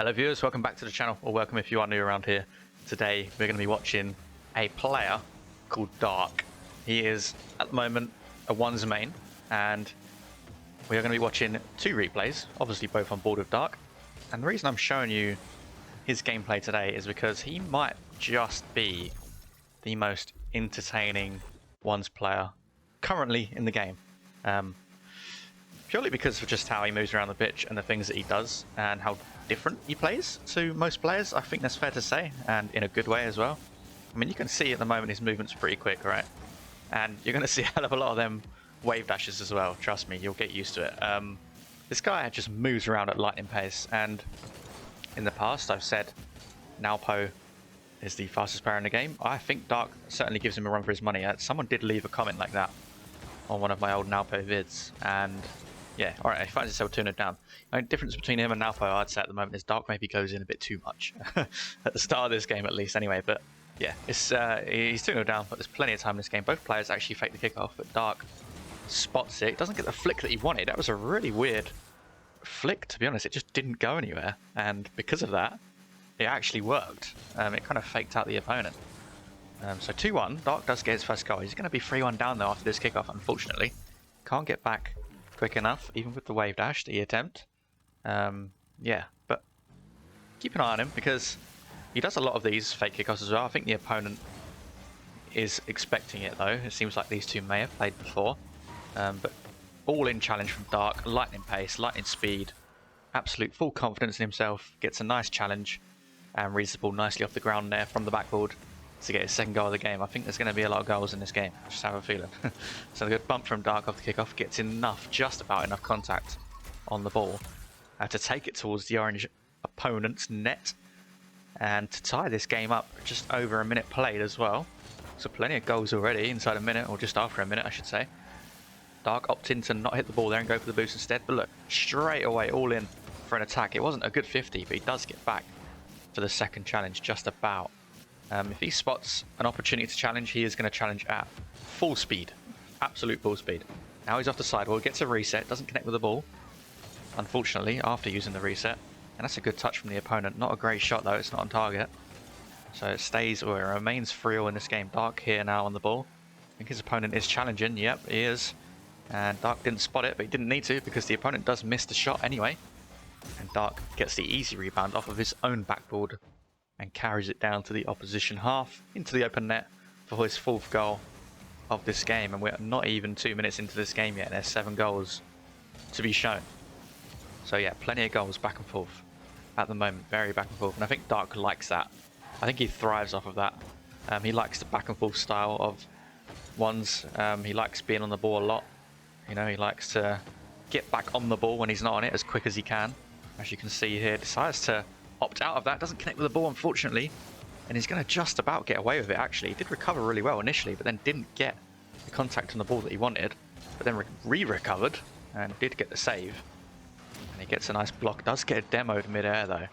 Hello viewers, welcome back to the channel, or welcome if you are new around here. Today we're going to be watching a player called Dark. He is at the moment a ones main, and we are going to be watching two replays, obviously both on board with Dark. And the reason I'm showing you his gameplay today is because he might just be the most entertaining ones player currently in the game. Purely because of just how he moves around the pitch and the things that he does and how different he plays to most players. I think that's fair to say, and in a good way as well. I mean, you can see at the moment his movement's pretty quick, right? And you're going to see a hell of a lot of them wave dashes as well. Trust me, you'll get used to it. This guy just moves around at lightning pace, and in the past I've said Naopo is the fastest player in the game. I think Dark certainly gives him a run for his money. Someone did leave a comment like that on one of my old Naopo vids, and yeah, alright, he finds himself 2-0 down. The only difference between him and Naopo, I'd say at the moment, is Dark maybe goes in a bit too much. At the start of this game at least anyway, but yeah, it's he's 2-0 down, but there's plenty of time in this game. Both players actually fake the kickoff, but Dark spots it. Doesn't get the flick that he wanted. That was a really weird flick, to be honest. It just didn't go anywhere, and because of that, it actually worked. It kind of faked out the opponent. So 2-1, Dark does get his first goal. He's going to be 3-1 down though after this kickoff, unfortunately. Can't get back quick enough, even with the wave dash that he attempt. Yeah, but keep an eye on him because he does a lot of these fake kickoffs as well. I think the opponent is expecting it though. It seems like these two may have played before. But all in challenge from Dark, lightning pace, lightning speed, absolute full confidence in himself, gets a nice challenge and reads the ball nicely off the ground there from the backboard to get his second goal of the game. I think there's going to be a lot of goals in this game. I just have a feeling. So a good bump from Dark off the kickoff, gets enough, just about enough contact on the ball to take it towards the orange opponent's net and to tie this game up just over a minute played as well. So plenty of goals already inside a minute, or just after a minute I should say. Dark opting to not hit the ball there and go for the boost instead, but look, straight away all in for an attack. It wasn't a good 50, but he does get back for the second challenge just about. If he spots an opportunity to challenge, he is going to challenge at full speed. Absolute full speed. Now he's off the sidewall, gets a reset, doesn't connect with the ball, unfortunately, after using the reset. And that's a good touch from the opponent. Not a great shot though, it's not on target. So it stays, or it remains 3-0 in this game. Dark here now on the ball. I think his opponent is challenging. Yep, he is. And Dark didn't spot it, but he didn't need to because the opponent does miss the shot anyway. And Dark gets the easy rebound off of his own backboard and carries it down to the opposition half into the open net for his fourth goal of this game. And we're not even 2 minutes into this game yet, and there's 7 goals to be shown. So yeah, plenty of goals back and forth at the moment, very back and forth, and I think Dark likes that. I think he thrives off of that. He likes the back and forth style of ones. He likes being on the ball a lot. You know, he likes to get back on the ball when he's not on it as quick as he can. As you can see here, decides to opt out of that, doesn't connect with the ball unfortunately, and he's going to just about get away with it actually. He did recover really well initially, but then didn't get the contact on the ball that he wanted, but then re-recovered and did get the save. And he gets a nice block, does get a demoed mid-air though,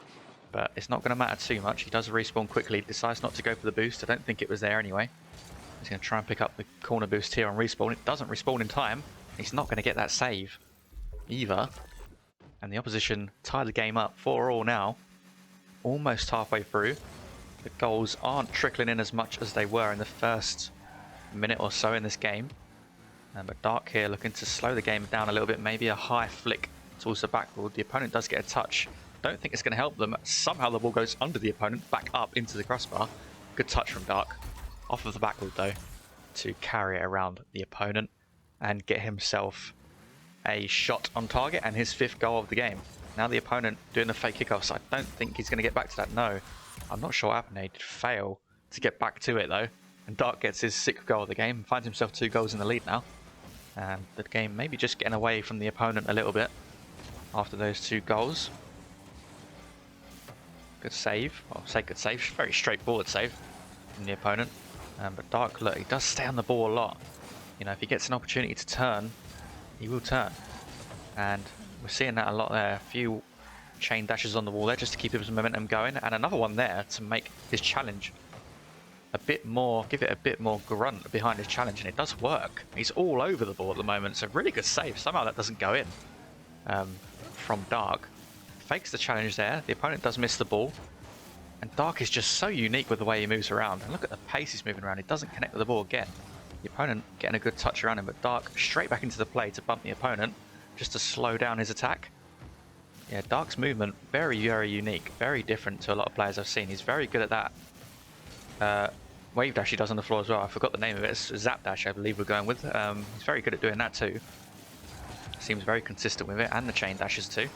but it's not going to matter too much. He does respawn quickly, decides not to go for the boost. I don't think it was there anyway. He's going to try and pick up the corner boost here on respawn. It doesn't respawn in time. He's not going to get that save either. And the opposition tie the game up 4-4 now. Almost halfway through. The goals aren't trickling in as much as they were in the first minute or so in this game. But Dark here looking to slow the game down a little bit. Maybe a high flick towards the backboard. The opponent does get a touch. Don't think it's going to help them. Somehow the ball goes under the opponent, back up into the crossbar. Good touch from Dark. Off of the backboard though, to carry it around the opponent and get himself a shot on target and his 5th goal of the game. Now the opponent doing the fake kickoffs. I don't think he's going to get back to that. No, I'm not sure what happened. He did fail to get back to it though. And Dark gets his 6th goal of the game. Finds himself 2 goals in the lead now. And the game maybe just getting away from the opponent a little bit after those 2 goals. Good save. Well, say good save. Very straightforward save from the opponent. But Dark, look, he does stay on the ball a lot. You know, if he gets an opportunity to turn, he will turn. And we're seeing that a lot there. A few chain dashes on the wall there just to keep his momentum going, and another one there to make his challenge a bit more, give it a bit more grunt behind his challenge, and it does work. He's all over the ball at the moment, so really good save. Somehow that doesn't go in from Dark. fakes the challenge there. The opponent does miss the ball. And Dark is just so unique with the way he moves around. And look at the pace he's moving around. He doesn't connect with the ball again. The opponent getting a good touch around him, but Dark straight back into the play to bump the opponent, just to slow down his attack. Yeah, Dark's movement, very, very unique. Very different to a lot of players I've seen. He's very good at that wave dash he does on the floor as well. I forgot the name of it. It's Zap Dash, I believe we're going with. He's very good at doing that too. Seems very consistent with it, and the chain dashes too.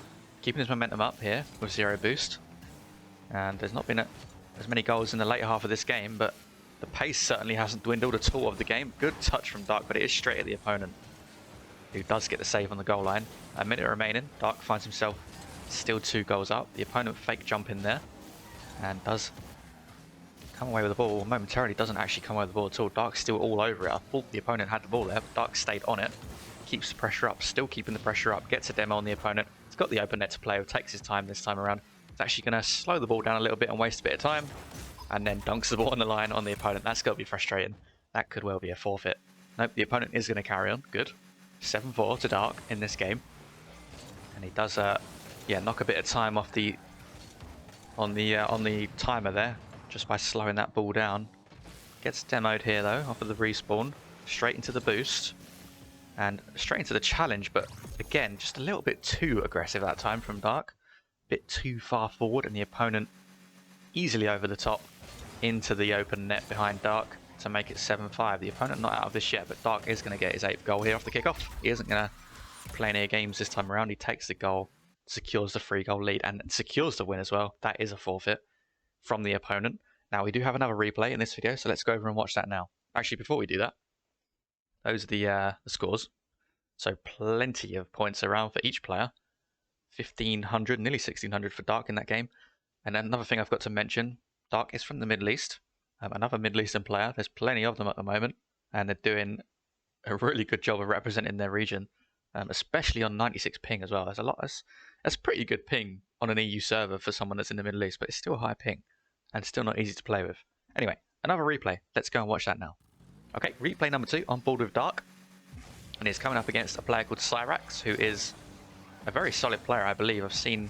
Keeping his momentum up here with 0 boost. And there's not been as many goals in the later half of this game, but the pace certainly hasn't dwindled at all of the game. Good touch from Dark, but it is straight at the opponent, who does get the save on the goal line. A minute remaining. Dark finds himself still 2 goals up. The opponent fake jump in there and does come away with the ball. Momentarily doesn't actually come away with the ball at all. Dark's still all over it. I thought the opponent had the ball there, but Dark stayed on it. Keeps the pressure up, still keeping the pressure up. Gets a demo on the opponent. He's got the open net to play with. Takes his time this time around. He's actually going to slow the ball down a little bit and waste a bit of time. And then dunks the ball on the line on the opponent. That's got to be frustrating. That could well be a forfeit. Nope, the opponent is going to carry on. Good. 7-4 to Dark in this game. And he does yeah, knock a bit of time off on the timer there, just by slowing that ball down. Gets demoed here though, off of the respawn, straight into the boost, and straight into the challenge, but again, just a little bit too aggressive that time from Dark. A bit too far forward, and the opponent easily over the top into the open net behind Dark to make it 7-5. The opponent not out of this yet, but Dark is going to get his 8th goal here off the kickoff. He isn't going to play any games this time around. He takes the goal, secures the 3-goal lead, and secures the win as well. That is a forfeit from the opponent. Now, we do have another replay in this video, so let's go over and watch that now. Actually, before we do that, those are the scores. So plenty of points around for each player. 1,500, nearly 1,600 for Dark in that game. And another thing I've got to mention, Dark is from the Middle East. Another Middle Eastern player. There's plenty of them at the moment, and they're doing a really good job of representing their region, especially on 96 ping as well. There's a lot. That's pretty good ping on an EU server for someone that's in the Middle East, but it's still high ping and still not easy to play with. Anyway, another replay. Let's go and watch that now. Okay, replay number 2 on board with Dark, and he's coming up against a player called Cyrax, who is a very solid player, I believe. I've seen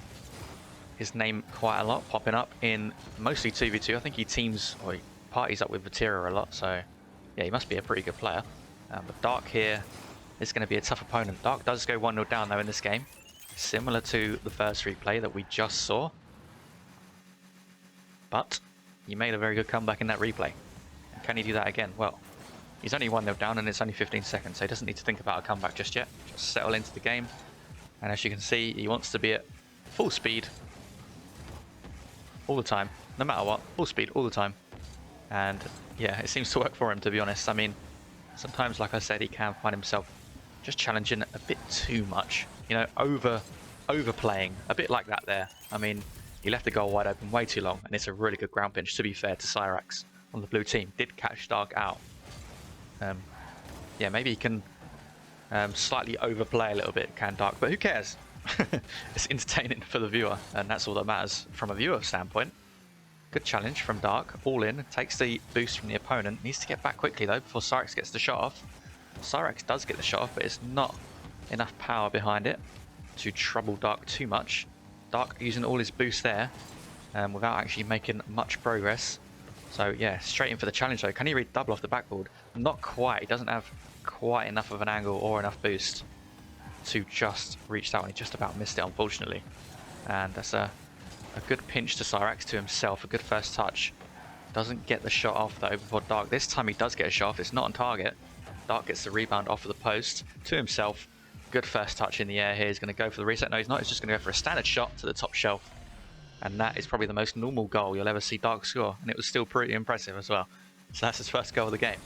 his name quite a lot popping up in mostly 2v2. I think he teams or he parties up with Vatira a lot, so yeah, he must be a pretty good player. But Dark here is going to be a tough opponent. Dark does go 1-0 down though in this game, similar to the first replay that we just saw. But he made a very good comeback in that replay. And can he do that again? Well, he's only 1-0 down and it's only 15 seconds, so he doesn't need to think about a comeback just yet. Just settle into the game. And as you can see, he wants to be at full speed all the time, no matter what, full speed all the time. And yeah, it seems to work for him, to be honest. I mean, sometimes, like I said, he can find himself just challenging a bit too much, you know, overplaying, a bit like that there. I mean, he left the goal wide open way too long, and it's a really good ground pinch, to be fair to Cyrax on the blue team. Did catch Dark out. Yeah, maybe he can slightly overplay a little bit, can Dark, but who cares? It's entertaining for the viewer, and that's all that matters from a viewer standpoint. Good challenge from Dark, all in, takes the boost from the opponent. Needs to get back quickly though before Cyrax gets the shot off. Cyrax does get the shot off, but it's not enough power behind it to trouble Dark too much. Dark using all his boost there without actually making much progress. So yeah, straight in for the challenge though. Can he read double off the backboard? Not quite. He doesn't have quite enough of an angle or enough boost to just reach that one. He just about missed it, unfortunately. And that's a good pinch to Cyrax, to himself. A good first touch. Doesn't get the shot off though before Dark. This time he does get a shot off. It's not on target. Dark gets the rebound off of the post to himself. Good first touch in the air here. He's going to go for the reset. No, he's not. He's just going to go for a standard shot to the top shelf. And that is probably the most normal goal you'll ever see Dark score. And it was still pretty impressive as well. So that's his first goal of the game.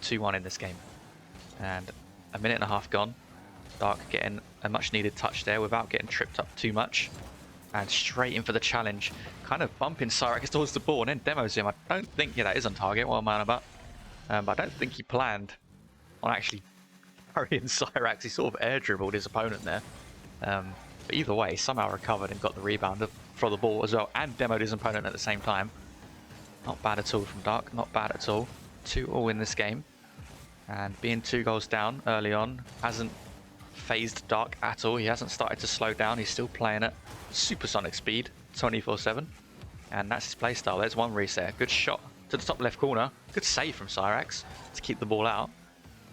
2-1 in this game. And a minute and a half gone. Dark getting a much needed touch there without getting tripped up too much. And straight in for the challenge. Kind of bumping Cyrax towards the ball and then demos him. I don't think, yeah, that is on target, what am I on about? But I don't think he planned on actually carrying Cyrax. He sort of air dribbled his opponent there. But either way, somehow recovered and got the rebound for the ball as well, and demoed his opponent at the same time. Not bad at all from Dark, not bad at all. 2-2 in this game. And being 2 goals down early on hasn't phased Dark at all. He hasn't started to slow down. He's still playing at supersonic speed, 24/7. And that's his playstyle. There's one reset. Good shot to the top left corner. Good save from Cyrax to keep the ball out.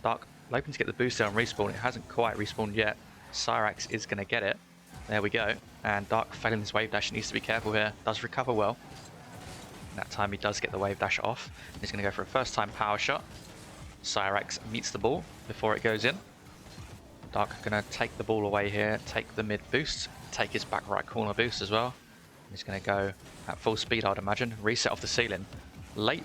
Dark hoping to get the boost there on respawn. It hasn't quite respawned yet. Cyrax is going to get it. There we go. And Dark failing his wave dash. He needs to be careful here. Does recover well. That time he does get the wave dash off. He's going to go for a first time power shot. Cyrax meets the ball before it goes in. Dark going to take the ball away here. Take the mid boost. Take his back right corner boost as well. He's going to go at full speed, I'd imagine. Reset off the ceiling. Late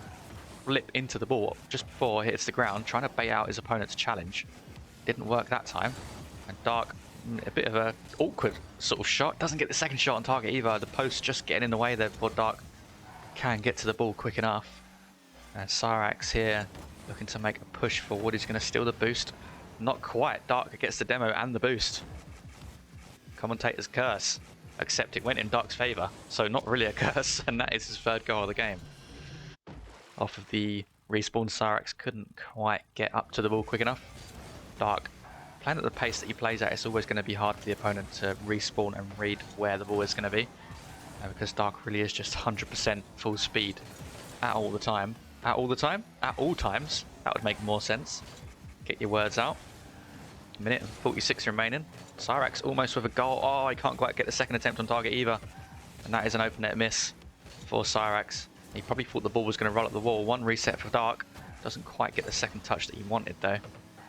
flip into the ball just before it hits the ground, trying to bait out his opponent's challenge. Didn't work that time. And Dark, a bit of a awkward sort of shot. Doesn't get the second shot on target either. The post just getting in the way there before Dark can get to the ball quick enough. And Cyrax here looking to make a push forward. He's going to steal the boost. Not quite. Dark gets the demo and the boost. Commentator's curse. Except it went in Dark's favour, so not really a curse, and that is his third goal of the game. Off of the respawn, Cyrax couldn't quite get up to the ball quick enough. Dark, playing at the pace that he plays at, it's always going to be hard for the opponent to respawn and read where the ball is going to be. Because Dark really is just 100% full speed at all the time. At all the time? At all times. That would make more sense. Get your words out. Minute and 46 remaining. Cyrax almost with a goal. Oh, he can't quite get the second attempt on target either. And that is an open net miss for Cyrax. He probably thought the ball was going to roll up the wall. One reset for Dark. Doesn't quite get the second touch that he wanted though.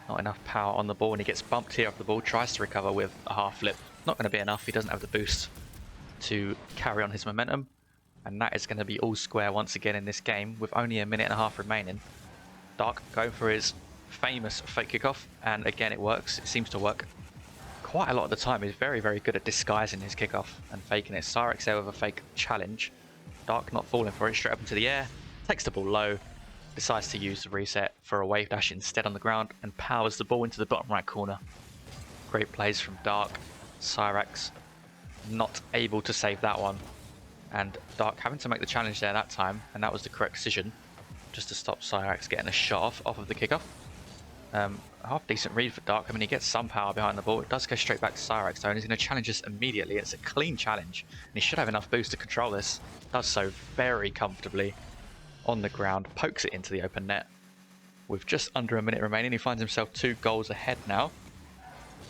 Not enough power on the ball, and he gets bumped here off the ball. Tries to recover with a half flip. Not going to be enough. He doesn't have the boost to carry on his momentum. And that is going to be all square once again in this game with only a minute and a half remaining. Dark going for his famous fake kickoff, and again it works. It seems to work quite a lot of the time. He's very, very good at disguising his kickoff and faking it. Cyrax there with a fake challenge. Dark not falling for it, straight up into the air, takes the ball low, decides to use the reset for a wave dash instead on the ground, and powers the ball into the bottom right corner. Great plays from Dark. Cyrax not able to save that one, and Dark having to make the challenge there that time, and that was the correct decision, just to stop Cyrax getting a shot off of the kickoff. Half decent read for Dark. I mean, he gets some power behind the ball. It does go straight back to Cyrax though, and he's going to challenge this immediately. It's a clean challenge, and he should have enough boost to control this. Does so very comfortably on the ground, pokes it into the open net. With just under a minute remaining, he finds himself 2 goals ahead now.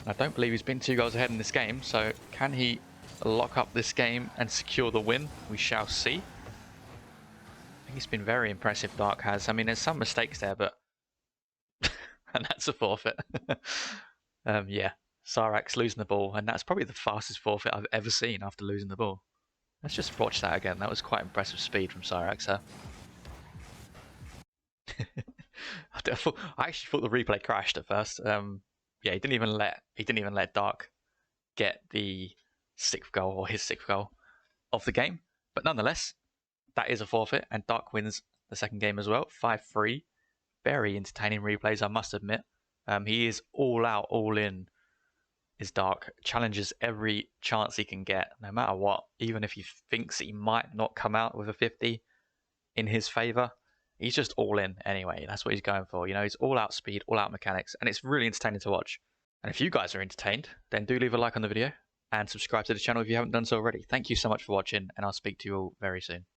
I don't believe he's been 2 goals ahead in this game, so can he lock up this game and secure the win? We shall see. I think he's been very impressive, Dark has. I mean, there's some mistakes there, but and that's a forfeit. Yeah, Cyrax losing the ball, and that's probably the fastest forfeit I've ever seen after losing the ball. Let's just watch that again. That was quite impressive speed from Cyrax there. I actually thought the replay crashed at first. Yeah, he didn't even let Dark get the 6th goal, or his 6th goal of the game. But nonetheless, that is a forfeit, and Dark wins the second game as well, 5-3. Very entertaining replays, I must admit. He is all out, all in, is Dark. Challenges every chance he can get, no matter what. Even if he thinks he might not come out with a 50 in his favour, he's just all in anyway. That's what he's going for. You know, he's all out speed, all out mechanics, and it's really entertaining to watch. And if you guys are entertained, then do leave a like on the video and subscribe to the channel if you haven't done so already. Thank you so much for watching, and I'll speak to you all very soon.